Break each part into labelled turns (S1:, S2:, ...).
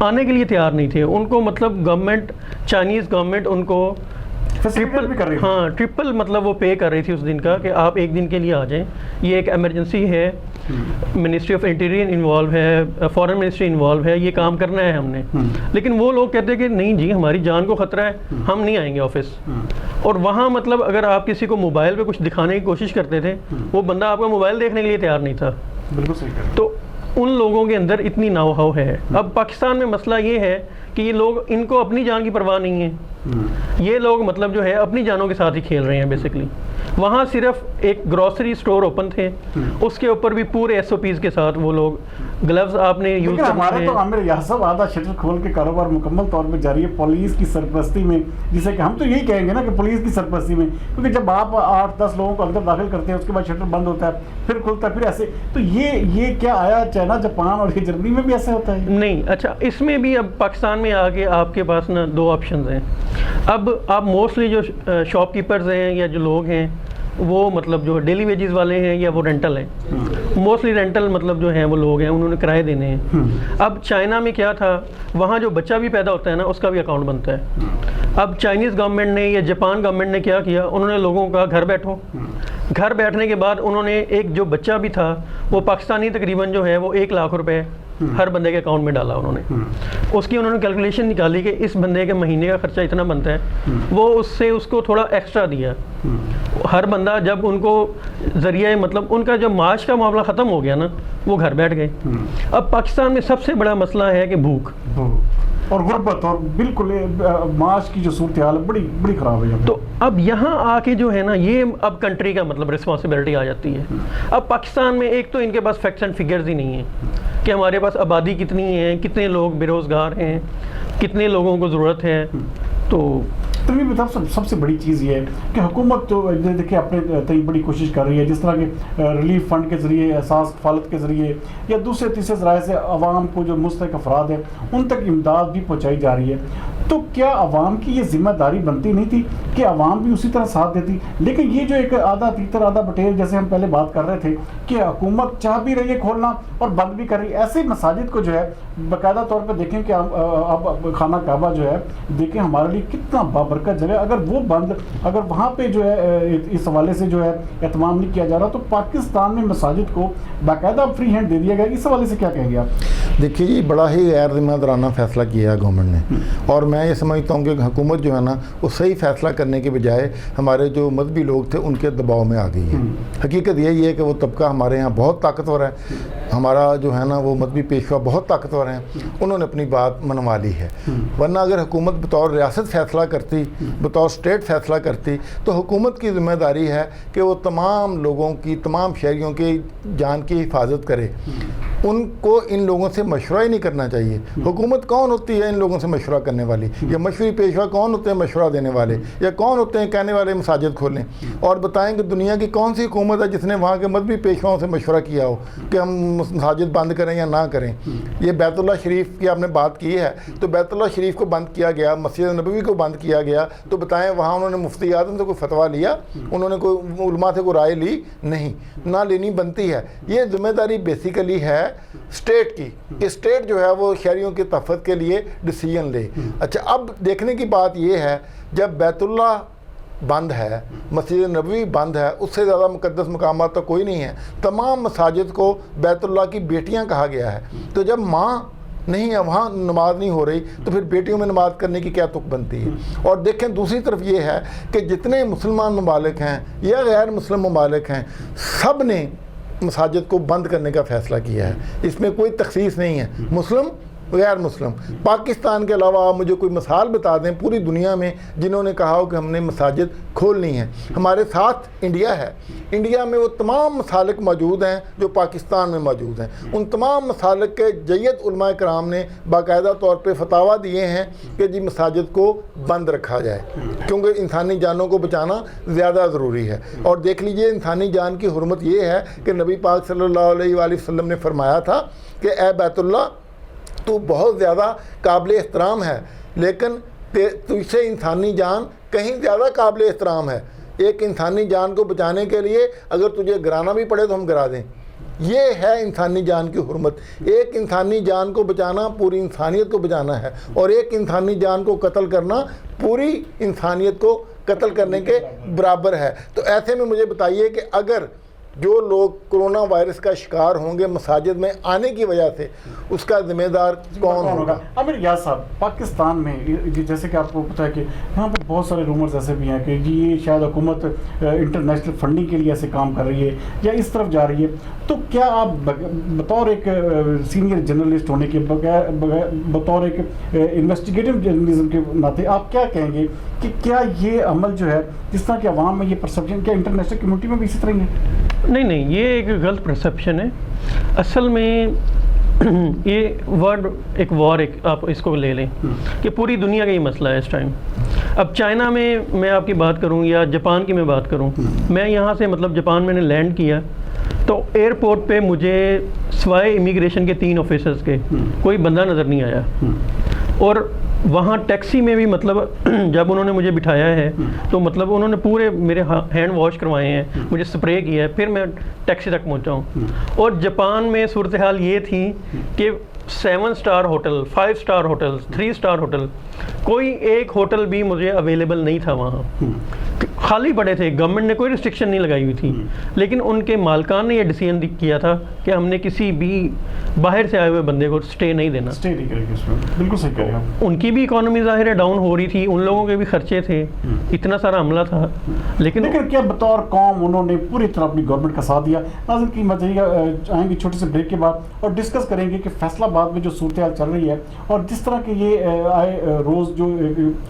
S1: آنے کے لیے تیار نہیں تھے. ان کو مطلب گورنمنٹ, چائنیز گورنمنٹ ان کو ٹرپل مطلب وہ پے کر رہی تھی اس دن کا, کہ آپ ایک دن کے لیے آ جائیں, یہ ایک ایمرجنسی ہے, منسٹری آف انٹیریئر انوالو ہے, فارن منسٹری انوالو ہے, یہ کام کرنا ہے ہم نے. لیکن وہ لوگ کہتے ہیں کہ نہیں جی ہماری جان کو خطرہ ہے, ہم نہیں آئیں گے آفس. اور وہاں مطلب اگر آپ کسی کو موبائل پہ کچھ دکھانے کی کوشش کرتے تھے, وہ بندہ آپ کا موبائل دیکھنے کے لیے تیار نہیں تھا.
S2: بالکل صحیح.
S1: تو ان لوگوں کے اندر اتنی ناؤ ہاؤ ہے. اب پاکستان میں مسئلہ یہ ہے کہ یہ لوگ, ان کو اپنی جان کی پرواہ نہیں ہے. یہ لوگ مطلب جو ہے اپنی جانوں کے ساتھ ہی کھیل رہے ہیں بیسکلی. وہاں صرف ایک گروسری سٹور اوپن تھے, اس کے اوپر بھی پورے ایس او پیز کے ساتھ وہ لوگ گلوز آپ نے یوز کرنے
S2: ہمارے تو عامر یہ سب آدھا شٹر کھول کے کاروبار مکمل طور پہ جاری ہے پولیس کی سرپرستی میں, جسے کہ ہم تو یہی کہیں گے نا کہ پولیس کی سرپرستی میں, کیونکہ جب آپ 8-10 لوگوں کو اندر داخل کرتے ہیں اس کے بعد شٹر بند ہوتا ہے, پھر کھلتا ہے, پھر ایسے. تو یہ کیا آیا چائنا, جاپان اور جرمنی میں بھی ایسے ہوتا ہے؟ نہیں.
S1: اچھا, اس میں بھی اب پاکستان میں آگے آپ کے پاس نا 2 آپشنز ہیں. اب آپ موسٹلی جو شاپ کیپرز ہیں یا جو لوگ ہیں وہ مطلب جو ڈیلی ویجز والے ہیں یا وہ رینٹل ہیں, موسٹلی رینٹل مطلب جو ہیں وہ لوگ ہیں, انہوں نے کرائے دینے ہیں. اب چائنا میں کیا تھا, وہاں جو بچہ بھی پیدا ہوتا ہے نا اس کا بھی اکاؤنٹ بنتا ہے. اب چائنیز گورنمنٹ نے یا جاپان گورنمنٹ نے کیا کیا, انہوں نے لوگوں کا گھر بیٹھنے کے بعد انہوں نے ایک جو بچہ بھی تھا وہ پاکستانی تقریباً جو ہے وہ 1 لاکھ روپے ہر بندے کے اکاؤنٹ میں ڈالا انہوں نے. اس کی انہوں نے کیلکولیشن نکالی کہ اس بندے کے مہینے کا خرچہ اتنا بنتا ہے, وہ اس سے اس کو تھوڑا ایکسٹرا دیا. ہر بندہ جب ان کو ذریعہ مطلب ان کا جب معاش کا معاملہ ختم ہو گیا نا, وہ گھر بیٹھ گئے. اب پاکستان میں سب سے بڑا مسئلہ ہے کہ بھوک
S2: اور غربت, اور بالکل معاش کی جو صورتحال ہے بڑی خراب ہے.
S1: تو اب یہاں آ کے جو ہے نا, یہ اب کنٹری کا مطلب رسپانسبلٹی آ جاتی ہے. اب پاکستان میں ایک تو ان کے پاس فیکٹس اینڈ فگرز ہی نہیں ہیں کہ ہمارے پاس آبادی کتنی ہے, کتنے لوگ بے روزگار ہیں, کتنے لوگوں کو ضرورت ہے. تو
S2: تنویر صاحب سب سے بڑی چیز یہ ہے کہ حکومت تو دیکھیں اپنے تئیں بڑی کوشش کر رہی ہے, جس طرح کے ریلیف فنڈ کے ذریعے, احساس کفالت کے ذریعے یا دوسرے تیسرے ذرائع سے عوام کو جو مستحق افراد ہیں ان تک امداد بھی پہنچائی جا رہی ہے. تو کیا عوام کی یہ ذمہ داری بنتی نہیں تھی کہ عوام بھی اسی طرح ساتھ دیتی؟ لیکن یہ جو ایک آدھا تیتر آدھا بٹیر جیسے ہم پہلے بات کر رہے تھے کہ حکومت چاہ بھی رہی ہے کھولنا اور بند بھی کر رہی ہے. ایسے مساجد کو جو ہے باقاعدہ طور پہ دیکھیں کہ اب خانہ کعبہ جو ہے دیکھیں ہمارے لیے کتنا بابرکت جگہ, اگر وہ بند, اگر وہاں پہ جو ہے اس حوالے سے جو ہے اہتمام نہیں کیا جا رہا, تو پاکستان میں مساجد کو باقاعدہ فری ہینڈ دے دیا گیا. اس حوالے سے کیا کہیں گے آپ؟
S3: دیکھیے جی, بڑا ہی غیر ذمہ دارانہ فیصلہ کیا ہے گورنمنٹ نے, اور میں یہ سمجھتا ہوں کہ حکومت جو ہے نا وہ صحیح فیصلہ کرنے کے بجائے ہمارے جو مذہبی لوگ تھے ان کے دباؤ میں آ گئی ہے. حقیقت یہی ہے کہ وہ طبقہ ہمارے یہاں بہت طاقتور ہے, ہمارا جو ہے نا وہ مذہبی پیشوا بہت طاقتور ہیں, انہوں نے اپنی بات منوا لی ہے. ورنہ اگر حکومت بطور ریاست فیصلہ کرتی, بطور اسٹیٹ فیصلہ کرتی, تو حکومت کی ذمہ داری ہے کہ وہ تمام لوگوں کی, تمام شہریوں کی جان کی حفاظت کرے. ان کو ان لوگوں سے مشورہ ہی نہیں کرنا چاہیے. حکومت کون ہوتی ہے ان لوگوں سے مشورہ کرنے والی, یا مشوری پیشوا کون ہوتے ہیں مشورہ دینے والے, یا کون ہوتے ہیں کہنے والے مساجد کھولیں؟ اور بتائیں کہ دنیا کی کون سی حکومت ہے جس نے وہاں کے مذہبی پیشواؤں سے مشورہ کیا ہو کہ ہم مساجد بند کریں یا نہ کریں؟ یہ بیت اللہ شریف کی آپ نے بات کی ہے, تو بیت اللہ شریف کو بند کیا گیا, مسجد نبوی کو بند کیا گیا, تو بتائیں وہاں انہوں نے مفتی اعظم سے کوئی فتویٰ لیا؟ انہوں نے کوئی علماء سے کوئی رائے لی؟ نہیں, نہ لینی بنتی ہے. یہ ذمہ داری بیسیکلی ہے اسٹیٹ کی, کہ اسٹیٹ جو ہے وہ شہریوں کے تحفظ کے لیے ڈیسیجن لے. اچھا, اب دیکھنے کی بات یہ ہے جب بیت اللہ بند ہے, مسجد نبوی بند ہے, اس سے زیادہ مقدس مقامات تو کوئی نہیں ہے. تمام مساجد کو بیت اللہ کی بیٹیاں کہا گیا ہے, تو جب ماں نہیں ہے وہاں نماز نہیں ہو رہی تو پھر بیٹیوں میں نماز کرنے کی کیا تک بنتی ہے؟ اور دیکھیں دوسری طرف یہ ہے کہ جتنے مسلمان ممالک ہیں یا غیر مسلم ممالک ہیں, سب نے مساجد کو بند کرنے کا فیصلہ کیا ہے. اس میں کوئی تخصیص نہیں ہے مسلم غیر مسلم. پاکستان کے علاوہ آپ مجھے کوئی مثال بتا دیں پوری دنیا میں جنہوں نے کہا ہو کہ ہم نے مساجد کھولنی ہے. ہمارے ساتھ انڈیا ہے, انڈیا میں وہ تمام مسالک موجود ہیں جو پاکستان میں موجود ہیں. ان تمام مسالک کے جید علماء کرام نے باقاعدہ طور پہ فتاویٰ دیے ہیں کہ جی مساجد کو بند رکھا جائے, کیونکہ انسانی جانوں کو بچانا زیادہ ضروری ہے. اور دیکھ لیجئے انسانی جان کی حرمت یہ ہے کہ نبی پاک صلی اللہ علیہ وآلہ وسلم نے فرمایا تھا کہ اے بیت اللہ تو بہت زیادہ قابل احترام ہے, لیکن تجھ سے انسانی جان کہیں زیادہ قابل احترام ہے. ایک انسانی جان کو بچانے کے لیے اگر تجھے گرانا بھی پڑے تو ہم گرا دیں, یہ ہے انسانی جان کی حرمت. ایک انسانی جان کو بچانا پوری انسانیت کو بچانا ہے, اور ایک انسانی جان کو قتل کرنا پوری انسانیت کو قتل کرنے کے برابر ہے. تو ایسے میں مجھے بتائیے کہ اگر جو لوگ کرونا وائرس کا شکار ہوں گے مساجد میں آنے کی وجہ سے, اس کا ذمہ دار کون ہوگا؟
S2: عامر یاس صاحب, پاکستان میں جیسے کہ آپ کو پتہ ہے کہ یہاں پہ بہت سارے رومرز ایسے بھی ہیں کہ جی یہ شاید حکومت انٹرنیشنل فنڈنگ کے لیے ایسے کام کر رہی ہے یا اس طرف جا رہی ہے, تو کیا آپ بطور ایک سینئر جرنلسٹ ہونے کے بطور ایک انویسٹیگیٹو جرنلزم کے ناطے آپ کیا کہیں گے کہ کیا یہ عمل جو ہے جس طرح کہ عوام میں یہ پرسپشن, کیا انٹرنیشنل کمیونٹی میں بھی اسی طرح ہی ہے؟
S1: نہیں, یہ ایک غلط پرسیپشن ہے. اصل میں یہ ورڈ ایک وار, ایک آپ اس کو لے لیں کہ پوری دنیا کا یہ مسئلہ ہے اس ٹائم. اب چائنا میں آپ کی بات کروں یا جاپان کی میں بات کروں, میں یہاں سے مطلب جاپان میں نے لینڈ کیا تو ایئرپورٹ پہ مجھے سوائے امیگریشن کے 3 آفیسرز کے کوئی بندہ نظر نہیں آیا. اور وہاں ٹیکسی میں بھی مطلب جب انہوں نے مجھے بٹھایا ہے تو مطلب انہوں نے پورے میرے ہینڈ واش کروائے ہیں, مجھے سپرے کیا ہے, پھر میں ٹیکسی تک پہنچا ہوں. اور جاپان میں صورتحال یہ تھی کہ 7 star hotel, 5 star hotel, 3 star hotel, کوئی ایک ہوٹل بھی مجھے اویلیبل نہیں تھا وہاں, خالی پڑے تھے. گورنمنٹ نے کوئی ریسٹرکشن نہیں لگائی ہوئی تھی, لیکن ان کے مالکان نے یہ ڈیسیژن کیا تھا کہ ہم نے کسی بھی باہر سے آئے ہوئے بندے کو سٹے نہیں دینا.
S2: بالکل صحیح کہہ رہے ہیں.
S1: ان کی بھی اکانومی ظاہر ہے ڈاؤن ہو رہی تھی, ان لوگوں کے بھی خرچے تھے, اتنا سارا عملہ تھا, لیکن
S2: کیا بطور قوم انہوں نے پوری طرح اپنی گورنمنٹ کا ساتھ دیا. ناظرین کی مزید آئیں گے چھوٹے سے بریک کے بعد اور ڈسکس کریں گے کہ فیصل آباد میں جو صورتحال چل رہی ہے اور جس طرح کہ یہ آئے روز جو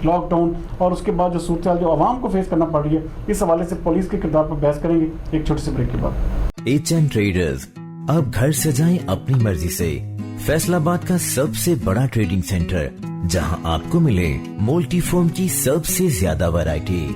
S2: لاک ڈاؤن اور اس کے بعد جو صورتحال جو عوام کو فیس کرنا پڑ رہی ہے, اس حوالے سے پولیس کے کردار پر بحث کریں گے ایک چھوٹے سے بریک کے بعد.
S4: HN ٹریڈرز اب گھر سجائیں اپنی مرضی سے. فیصل آباد کا سب سے بڑا ٹریڈنگ سینٹر جہاں آپ کو ملے مولٹی فوم کی سب سے زیادہ variety,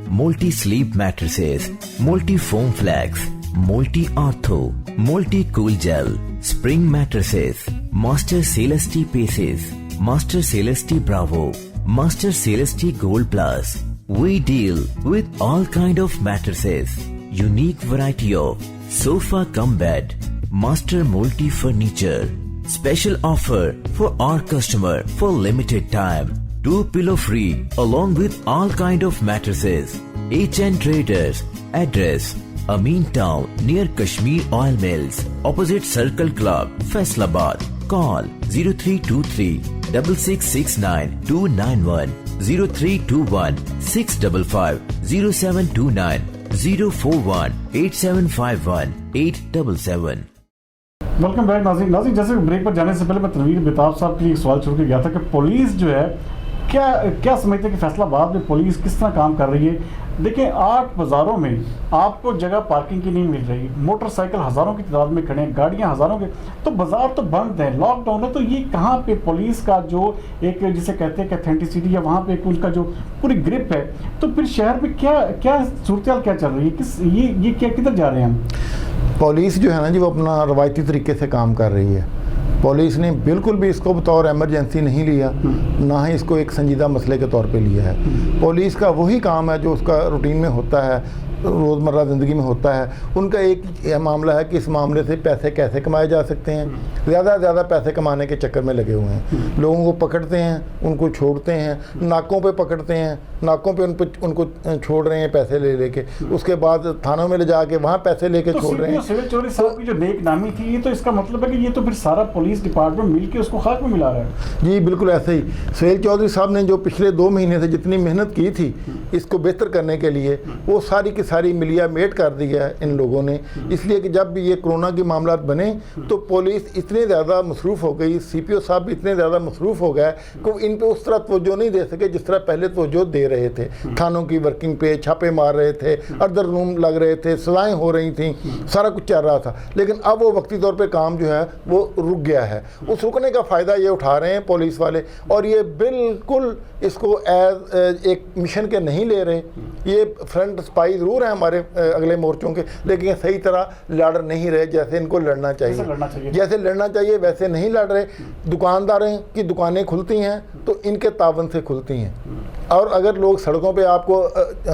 S4: Molty Sleep mattresses, Molty Foam Flex, Molty Ortho, Molty Cool Gel, spring mattresses, Master Celeste pieces, Master Celeste Bravo, Master Celeste Gold Plus. We deal with all kind of mattresses, unique variety of sofa cum bed, master multi furniture. Special offer for our customer for limited time. 2 pillow free along with all kind of mattresses. HN Traders. Address Amin Town near Kashmir Oil Mills, opposite Circle Club, Faisalabad. Call 0323 6669 291. 0321 655 0729 041 8751 877.
S2: Welcome back ناظرین. جیسے break پر جانے سے پہلے میں تنویر بیتاب صاحب کے لیے ایک سوال چھوڑ کے گیا تھا کہ پولیس جو ہے کیا سمجھتے ہیں کہ فیصل آباد میں پولیس کس طرح کام کر رہی ہے. دیکھیں 8 بازاروں میں آپ کو جگہ پارکنگ کی نہیں مل رہی, موٹر سائیکل ہزاروں کی تعداد میں کھڑے ہیں, گاڑیاں ہزاروں کے, تو بازار تو بند ہیں, لاک ڈاؤن ہے. تو یہ کہاں پہ پولیس کا جو ایک جسے کہتے ہیں کہ اتھینٹسٹی ہے, وہاں پہ ان کا جو پوری گرپ ہے, تو پھر شہر میں کیا صورتحال کیا چل رہی ہے, یہ کیا کدھر جا رہے ہیں ہم؟
S3: پولیس جو ہے نا جی وہ اپنا روایتی طریقے سے کام کر رہی ہے. پولیس نے بالکل بھی اس کو بطور ایمرجنسی نہیں لیا, نہ ہی اس کو ایک سنجیدہ مسئلے کے طور پہ لیا ہے. پولیس کا وہی کام ہے جو اس کا روٹین میں ہوتا ہے, روزمرہ زندگی میں ہوتا ہے. ان کا ایک معاملہ ہے کہ اس معاملے سے پیسے کیسے کمائے جا سکتے ہیں. زیادہ سے زیادہ پیسے کمانے کے چکر میں لگے ہوئے ہیں. لوگوں کو پکڑتے ہیں, ان کو چھوڑتے ہیں, ناکوں پہ پکڑتے ہیں, ناکوں پہ ان کو چھوڑ رہے ہیں پیسے لے کے, اس کے بعد تھانوں میں لے جا کے وہاں پیسے لے کے چھوڑ رہے ہیں.
S2: سہیل چودھری صاحب کی جو نیک نامی تھی, یہ تو اس کا مطلب ہے کہ یہ تو پھر سارا پولیس ڈپارٹمنٹ مل کے اس کو خاک میں ملا رہا ہے.
S3: جی بالکل ایسے ہی. سہیل چودھری صاحب نے جو پچھلے 2 مہینے سے جتنی محنت کی تھی اس کو بہتر کرنے کے لیے, وہ ساری کی ساری ملیا میٹ کر دیا ہے ان لوگوں نے. اس لیے کہ جب بھی یہ کرونا کے معاملات بنے تو پولیس اتنے زیادہ مصروف ہو گئی, CPO صاحب بھی اتنے زیادہ مصروف ہو گئے کہ ان پہ اس طرح توجہ نہیں دے سکے جس طرح پہلے توجہ دے رہے تھے. تھانوں کی ورکنگ پہ چھاپے مار رہے تھے, اردر روم لگ رہے تھے, سزائیں ہو رہی تھیں, سارا کچھ چل رہا تھا. لیکن اب وہ وقتی طور پہ کام جو ہے وہ رک گیا ہے. اس رکنے کا فائدہ یہ اٹھا رہے ہیں پولیس والے, اور یہ بالکل اس کو ایز ایک مشن کے نہیں نہیں لے رہے. یہ فرنٹ سپائی ضرور ہیں ہمارے اگلے مورچوں کے, لیکن صحیح طرح لڑ نہیں رہے جیسے ان کو لڑنا چاہیے. جیسے لڑنا چاہیے ویسے نہیں لڑ رہے. دکانداروں کی دکانیں کھلتی ہیں تو ان کے تعاون سے کھلتی ہیں, اور اگر لوگ سڑکوں پہ آپ کو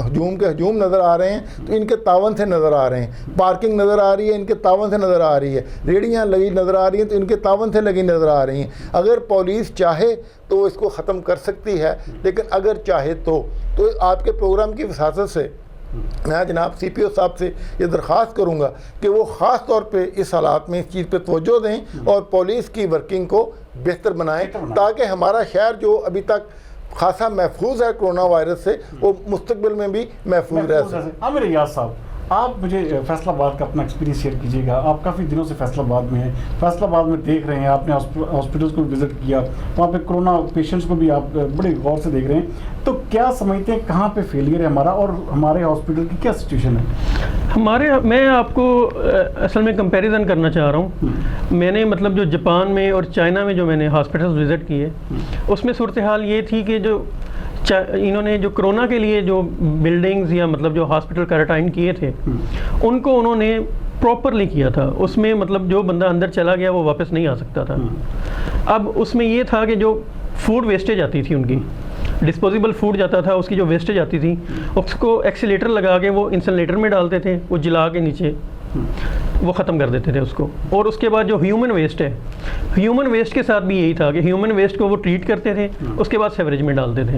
S3: ہجوم نظر آ رہے ہیں تو ان کے تعاون سے نظر آ رہے ہیں. پارکنگ نظر آ رہی ہے ان کے تعاون سے نظر آ رہی ہے. ریڑیاں لگی نظر آ رہی ہیں تو ان کے تعاون سے لگی نظر آ رہی ہیں. اگر پولیس چاہے تو اس کو ختم کر سکتی ہے, لیکن اگر چاہے تو آپ کے پروگرام کی وساطت سے میں جناب سی پی او صاحب سے یہ درخواست کروں گا کہ وہ خاص طور پہ اس حالات میں اس چیز پہ توجہ دیں اور پولیس کی ورکنگ کو بہتر بنائیں, تاکہ ہمارا شہر جو ابھی تک خاصا محفوظ ہے کرونا وائرس سے, وہ مستقبل میں بھی محفوظ رہ سکے.
S2: عامر ایاز صاحب, آپ مجھے فیصل آباد کا اپنا ایکسپیرینس شیئر کیجیے گا. آپ کافی دنوں سے فیصل آباد میں ہیں, فیصل آباد میں دیکھ رہے ہیں, آپ نے ہاسپٹلس کو وزٹ کیا, وہاں پہ کرونا پیشنٹس کو بھی آپ بڑے غور سے دیکھ رہے ہیں. تو کیا سمجھتے ہیں کہاں پہ فیلئر ہے ہمارا, اور ہمارے ہاسپٹل کی کیا سچویشن ہے؟
S1: میں آپ کو اصل میں کمپیریزن کرنا چاہ رہا ہوں. میں نے مطلب جو جاپان میں اور چائنا میں جو میں نے ہاسپٹلس وزٹ کیے, اس میں صورتحال یہ تھی کہ جو انہوں نے جو کرونا کے لیے جو بلڈنگز یا مطلب جو ہاسپٹل کوارنٹائن کیے تھے ان کو انہوں نے پراپرلی کیا تھا. اس میں مطلب جو بندہ اندر چلا گیا وہ واپس نہیں آ سکتا تھا. اب اس میں یہ تھا کہ جو فوڈ ویسٹیج آتی تھی, ان کی ڈسپوزیبل فوڈ جاتا تھا, اس کی جو ویسٹیج آتی تھی اس کو ایکسیلیٹر لگا کے وہ انسنلیٹر میں ڈالتے تھے, وہ جلا کے نیچے وہ ختم کر دیتے تھے اس کو. اور اس کے بعد جو ہیومن ویسٹ ہے, ہیومن ویسٹ کے ساتھ بھی یہی تھا کہ ہیومن ویسٹ کو وہ ٹریٹ کرتے تھے, اس کے بعد سیوریج میں ڈالتے تھے.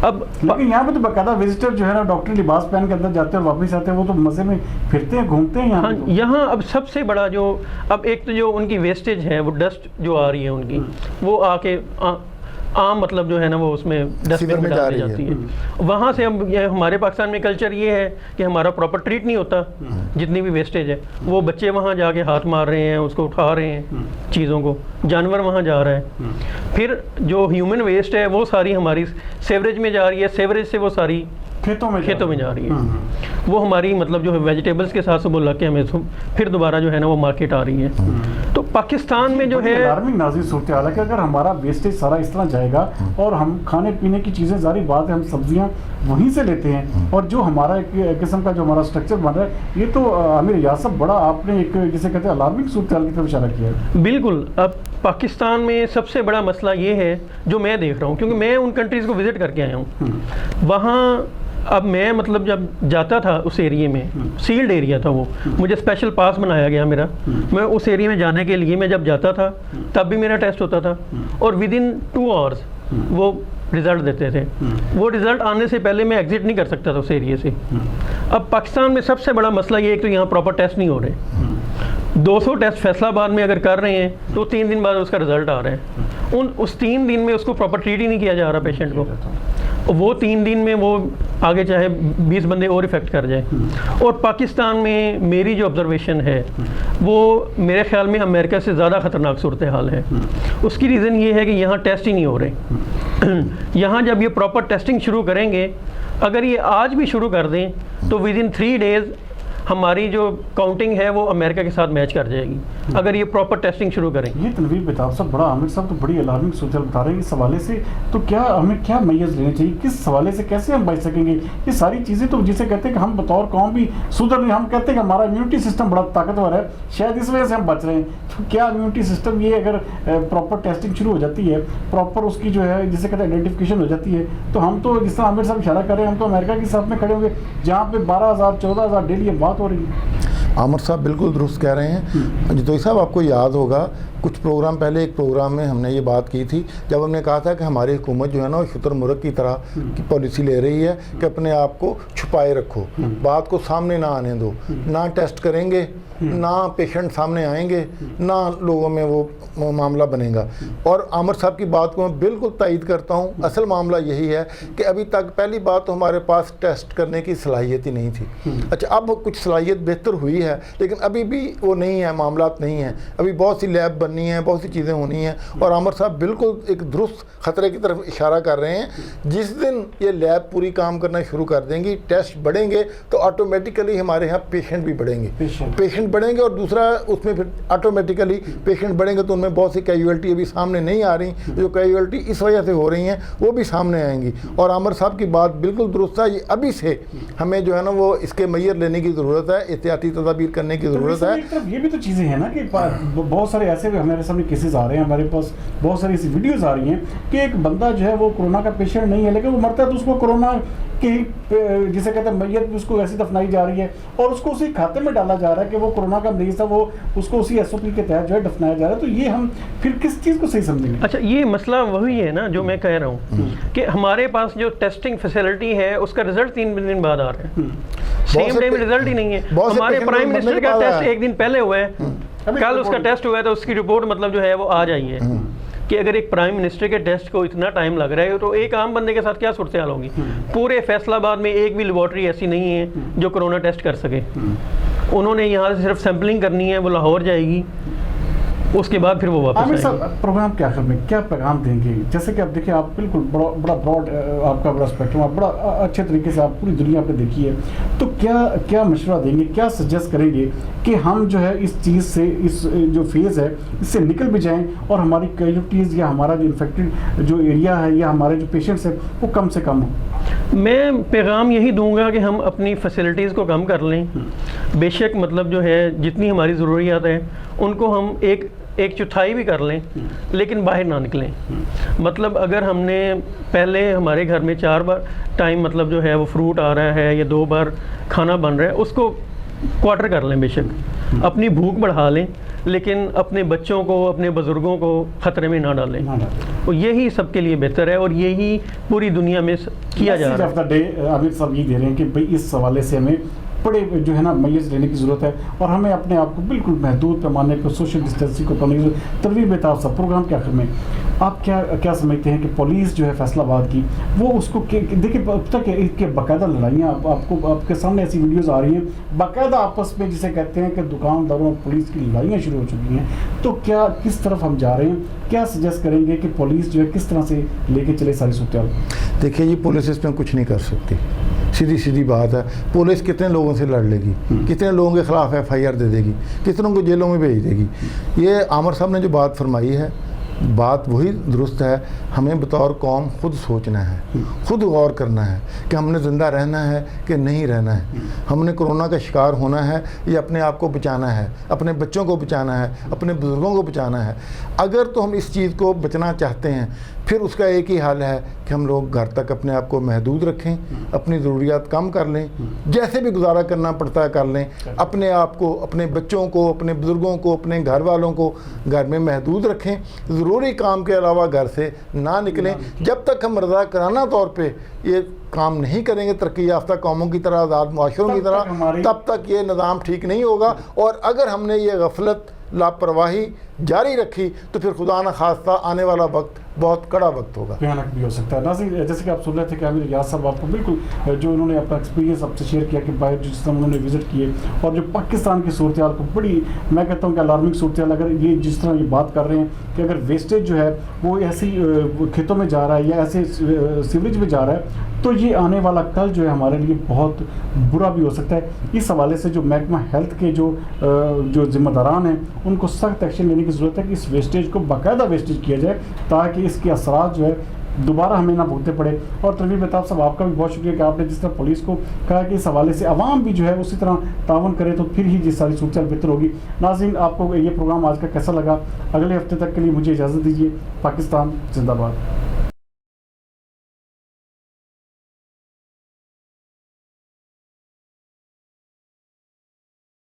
S1: اب
S2: لیکن یہاں پہ تو باقاعدہ وزٹر جو ہے نا ڈاکٹری لباس پہن کے اندر جاتے ہیں اور واپس آتے ہیں, وہ تو مزے میں پھرتے ہیں, گھومتے ہیں یہاں.
S1: یہاں اب سب سے بڑا جو اب ایک تو جو ان کی ویسٹیج ہے, وہ ڈسٹ جو آ رہی ہے ان کی, وہ آ کے عام مطلب جو ہے نا وہ اس میں ڈسٹ بن میں ڈال دی جاتی ہے. وہاں سے اب ہمارے پاکستان میں کلچر یہ ہے کہ ہمارا پراپر ٹریٹ نہیں ہوتا. جتنی بھی ویسٹیج ہے وہ بچے وہاں جا کے ہاتھ مار رہے ہیں, اس کو اٹھا رہے ہیں چیزوں کو, جانور وہاں جا رہا ہے. پھر جو ہیومن ویسٹ ہے وہ ساری ہماری سیوریج میں جا رہی ہے, سیوریج سے وہ ساری کھیتوں میں جا رہی ہے. وہ ہماری مطلب جو ہے ویجیٹیبلز کے ساتھ سے وہ لگ کے ہمیں پھر دوبارہ جو ہے نا وہ مارکیٹ آ رہی ہے. تو پاکستان میں جو ہے
S2: الارمنگ نازل صورتحال ہے کہ اگر ہمارا ویسٹیج سارا اس طرح جائے گا اور ہم کھانے پینے کی چیزیں, ظاہری بات ہے ہم سبزیاں وہیں سے لیتے ہیں, اور جو ہمارا ایک قسم کا جو ہمارا اسٹرکچر بن رہا ہے, یہ تو عامر ایاز صاحب بڑا آپ نے ایک جسے کہتے ہیں الارمنگ صورتحال کی طرف اشارہ کیا ہے.
S1: بالکل. اب پاکستان میں سب سے بڑا مسئلہ یہ ہے جو میں دیکھ رہا ہوں, کیونکہ میں ان کنٹریز کو وزٹ کر کے آیا ہوں. وہاں اب میں مطلب جب جاتا تھا اس ایریے میں, سیلڈ ایریا تھا وہ, مجھے اسپیشل پاس بنایا گیا میرا. میں اس ایریے میں جانے کے لیے میں جب جاتا تھا تب بھی میرا ٹیسٹ ہوتا تھا, اور ود ان 2 آورس وہ رزلٹ دیتے تھے. وہ رزلٹ آنے سے پہلے میں ایگزٹ نہیں کر سکتا تھا اس ایریے سے. اب پاکستان میں سب سے بڑا مسئلہ یہ ہے کہ یہاں پراپر ٹیسٹ نہیں ہو رہے. 200 ٹیسٹ فیصل آباد میں اگر کر رہے ہیں تو 3 دن بعد اس کا رزلٹ آ رہا ہے. اس 3 دن میں اس کو پراپر ٹریٹ ہی نہیں کیا جا رہا پیشنٹ کو. وہ 3 دن میں وہ آگے چاہے 20 بندے اور افیکٹ کر جائے. اور پاکستان میں میری جو آبزرویشن ہے وہ میرے خیال میں امریکہ سے زیادہ خطرناک صورتحال ہے. اس کی ریزن یہ ہے کہ یہاں ٹیسٹ ہی نہیں ہو رہے. یہاں جب یہ پراپر ٹیسٹنگ شروع کریں گے, اگر یہ آج بھی شروع کر دیں تو ود ان 3 days ہماری جو کاؤنٹنگ ہے وہ امریکہ کے ساتھ میچ کر جائے گی, اگر یہ پراپر ٹیسٹنگ شروع کریں.
S2: یہ تنویر بیتاب صاحب بڑا, عامر صاحب تو بڑی الارمنگ صورتحال بتا رہے ہیں اس حوالے سے. تو کیا ہمیں کیا میز لینا چاہیے, کس حوالے سے کیسے ہم بچ سکیں گے؟ یہ ساری چیزیں تو جسے کہتے ہیں کہ ہم بطور قوم بھی سدھر نہیں, ہم کہتے ہیں کہ ہمارا امیونٹی سسٹم بڑا طاقتور ہے, شاید اس وجہ سے ہم بچ رہے ہیں. تو کیا امیونٹی سسٹم یہ اگر پراپر ٹیسٹنگ شروع ہو جاتی ہے, پراپر اس کی جو ہے جسے کہتے ہیں آئیڈینٹیفیکیشن ہو جاتی ہے, تو ہم تو جس طرح عامر صاحب اشارہ کر رہے ہیں, ہم تو امریکہ کے ساتھ میں کھڑے ہوں گے جہاں پہ 12,000 14,000 ڈیلی بات ہو رہی ہے.
S3: عامر صاحب بالکل درست کہہ رہے ہیں. جتوئی صاحب آپ کو یاد ہوگا کچھ پروگرام پہلے ایک پروگرام میں ہم نے یہ بات کی تھی جب ہم نے کہا تھا کہ ہماری حکومت جو ہے نا وہ شتر مرغ کی طرح کی پالیسی لے رہی ہے کہ اپنے آپ کو چھپائے رکھو, بات کو سامنے نہ آنے دو, نہ ٹیسٹ کریں گے, نہ پیشنٹ سامنے آئیں گے, نہ لوگوں میں وہ معاملہ بنے گا. اور عامر صاحب کی بات کو میں بالکل تائید کرتا ہوں. اصل معاملہ یہی ہے کہ ابھی تک پہلی بات تو ہمارے پاس ٹیسٹ کرنے کی صلاحیت ہی نہیں تھی. اچھا اب کچھ صلاحیت بہتر ہوئی ہے لیکن ابھی بھی وہ نہیں ہے, معاملات نہیں ہیں. ابھی بہت سی لیب کرنی ہے, بہت سی چیزیں ہونی ہیں. اور عامر صاحب بالکل ایک درست خطرے کی طرف اشارہ کر رہے ہیں. جس دن یہ لیب پوری کام کرنا شروع کر دیں گی, ٹیسٹ بڑھیں گے, تو آٹومیٹیکلی ہمارے یہاں پیشنٹ بھی بڑھیں گے, پیشنٹ بڑھیں گے. اور دوسرا اس میں پھر آٹومیٹیکلی پیشنٹ بڑھیں گے تو ان میں بہت سی کیجویلٹی ابھی سامنے نہیں آ رہی, جو کیجویلٹی اس وجہ سے ہو رہی ہیں وہ بھی سامنے آئیں گی. اور عامر صاحب کی بات بالکل درست ہے. یہ ابھی سے ہمیں جو ہے نا وہ اس کے میئر لینے کی ضرورت ہے, احتیاطی تدابیر کرنے کی ضرورت ہے.
S2: یہ بھی تو چیزیں ہیں نا کہ بہت سارے ایسے ہمارے سامنے کیسز آ رہے ہیں, ہمارے پاس بہت ساری ایسی ویڈیوز آ رہی ہیں کہ ایک بندہ جو ہے وہ کورونا کا پیشنٹ نہیں ہے لیکن وہ مرتا ہے تو اس کو کورونا کی جسے کہتے ہیں میت اس کو ایسی دفنائی جا رہی ہے اور اس کو اسی کھاتے میں ڈالا جا رہا ہے کہ وہ کورونا کا مریض ہے, وہ اس کو اسی ایس او پی کے تحت جو ہے دفنایا جا رہا ہے. تو یہ ہم پھر کس چیز کو صحیح سمجھیں گے؟
S1: اچھا, یہ مسئلہ وہی ہے نا جو میں کہہ رہا ہوں کہ ہمارے پاس جو ٹیسٹنگ فیسلٹی ہے اس کا رزلٹ 3 دن بعد آ رہا ہے, سیم ڈے میں رزلٹ ہی نہیں ہے. ہمارے پرائم منسٹر کا ٹیسٹ ایک دن پہلے ہوا ہے, کل اس کا ٹیسٹ ہوا ہے تو اس کی رپورٹ مطلب جو ہے وہ آ جائی ہے. کہ اگر ایک پرائم منسٹر کے ٹیسٹ کو اتنا ٹائم لگ رہا ہے تو ایک عام بندے کے ساتھ کیا صورتحال ہوگی؟ پورے فیصل آباد میں ایک بھی لیبارٹری ایسی نہیں ہے جو کرونا ٹیسٹ کر سکے. انہوں نے یہاں سے صرف سیمپلنگ کرنی ہے, وہ لاہور جائے گی, اس کے بعد پھر وہ واپس
S2: عامر صاحب پروگرام کے آخر میں کیا پیغام دیں گے؟ جیسے کہ آپ دیکھیں, آپ بالکل بڑا براڈ آپ کا بڑا اسپیکٹرم, آپ بڑا اچھے طریقے سے آپ پوری دنیا پہ دیکھی ہے, تو کیا مشورہ دیں گے, کیا سجیسٹ کریں گے کہ ہم جو ہے اس چیز سے, اس جو فیز ہے اس سے نکل بھی جائیں اور ہماری کیجویلٹیز یا ہمارا جو انفیکٹڈ جو ایریا ہے یا ہمارے جو پیشنٹس ہیں وہ کم سے کم ہوں؟
S1: میں پیغام یہی دوں گا کہ ہم اپنی فیسلٹیز کو کم کر لیں. بے شک مطلب جو ہے جتنی ہماری ضروریات ہیں ان کو ہم ایک چوتھائی بھی کر لیں لیکن باہر نہ نکلیں. مطلب اگر ہم نے پہلے ہمارے گھر میں 4 بار ٹائم مطلب جو ہے وہ فروٹ آ رہا ہے یا 2 بار کھانا بن رہا ہے, اس کو کوارٹر کر لیں. بے شک اپنی بھوک بڑھا لیں لیکن اپنے بچوں کو, اپنے بزرگوں کو خطرے میں نہ ڈالیں. اور یہی سب کے لیے بہتر ہے اور یہی پوری دنیا میں کیا جا رہا ہے.
S2: عامر صاحب یہ دے رہے ہیں کہ بھئی اس حوالے سے ہمیں بڑے جو ہے نا میز لینے کی ضرورت ہے اور ہمیں اپنے آپ کو بالکل محدود پیمانے پر سوشل ڈسٹینسنگ کو کرنے کی ضرورت. تنویر بیتاب صاحب, پروگرام کے آخر میں آپ کیا سمجھتے ہیں کہ پولیس جو ہے فیصل آباد کی وہ اس کو دیکھیں اب تک کہ باقاعدہ لڑائیاں آپ کے سامنے ایسی ویڈیوز آ رہی ہیں باقاعدہ آپس میں جسے کہتے ہیں کہ دکانداروں اور پولیس کی لڑائیاں شروع ہو چکی ہیں, تو کس طرف ہم جا رہے ہیں, کیا سجیسٹ کریں گے کہ پولیس جو ہے کس طرح سے لے کے چلے ساری صورتحال؟
S3: دیکھیے جی, پولیس اس میں کچھ نہیں کر سکتی, سیدھی بات ہے. پولیس کتنے لوگوں سے لڑ لے گی, کتنے لوگوں کے خلاف FIR دے دے گی, کتنوں کو جیلوں میں بھیج دے گی. یہ عامر صاحب نے جو بات فرمائی ہے بات وہی درست ہے. ہمیں بطور قوم خود سوچنا ہے, خود غور کرنا ہے کہ ہم نے زندہ رہنا ہے کہ نہیں رہنا ہے, ہم نے کورونا کا شکار ہونا ہے یا اپنے آپ کو بچانا ہے, اپنے بچوں کو بچانا ہے, اپنے بزرگوں کو بچانا ہے. اگر تو ہم اس چیز کو بچنا چاہتے ہیں پھر اس کا ایک ہی حل ہے کہ ہم لوگ گھر تک اپنے آپ کو محدود رکھیں, اپنی ضروریات کم کر لیں, جیسے بھی گزارا کرنا پڑتا ہے کر لیں, اپنے آپ کو, اپنے بچوں کو, اپنے بزرگوں کو, اپنے گھر والوں کو گھر میں محدود رکھیں. ضروری کام کے علاوہ گھر سے نہ نکلیں. جب تک ہم رضا کرانہ طور پہ یہ کام نہیں کریں گے ترقی یافتہ قوموں کی طرح, آزاد معاشروں کی طرح, تب تک یہ نظام ٹھیک نہیں ہوگا. اور اگر ہم نے یہ غفلت, لاپرواہی جاری رکھی تو پھر خدا نہ خواستہ آنے والا وقت بہت کڑا وقت ہوگا,
S2: بھیانک بھی ہو سکتا ہے. ناظرین, جیسے کہ آپ سن رہے تھے کہ عامر ریاض صاحب آپ کو بالکل جو انہوں نے اپنا ایکسپیرینس آپ سے شیئر کیا کہ باہر جس طرح انہوں نے وزٹ کیے اور جو پاکستان کی صورتحال کو بڑی, میں کہتا ہوں کہ الارمنگ صورتحال, اگر یہ جس طرح یہ بات کر رہے ہیں کہ اگر ویسٹیج جو ہے وہ ایسی کھیتوں میں جا رہا ہے یا ایسے سیوریج میں جا رہا ہے تو یہ آنے والا کل جو ہے ہمارے لیے بہت برا بھی ہو سکتا ہے. اس حوالے سے جو محکمہ ہیلتھ کے جو ذمہ داران ہیں ان کو سخت ایکشن لینے کی ضرورت ہے کہ اس ویسٹیج کو باقاعدہ ویسٹیج کیا جائے تاکہ اس کے اثرات جو ہے دوبارہ ہمیں نہ بھگتنے پڑے. اور تنویر بیتاب صاحب, آپ کا بھی بہت شکریہ کہ آپ نے جس طرح پولیس کو کہا کہ اس حوالے سے عوام بھی جو ہے اسی طرح تعاون کرے تو پھر ہی یہ ساری صورتحال بہتر ہوگی. ناظرین, آپ کو یہ پروگرام آج کا کیسا لگا؟ اگلے ہفتے تک کے لیے مجھے اجازت دیجیے. پاکستان زندہ باد.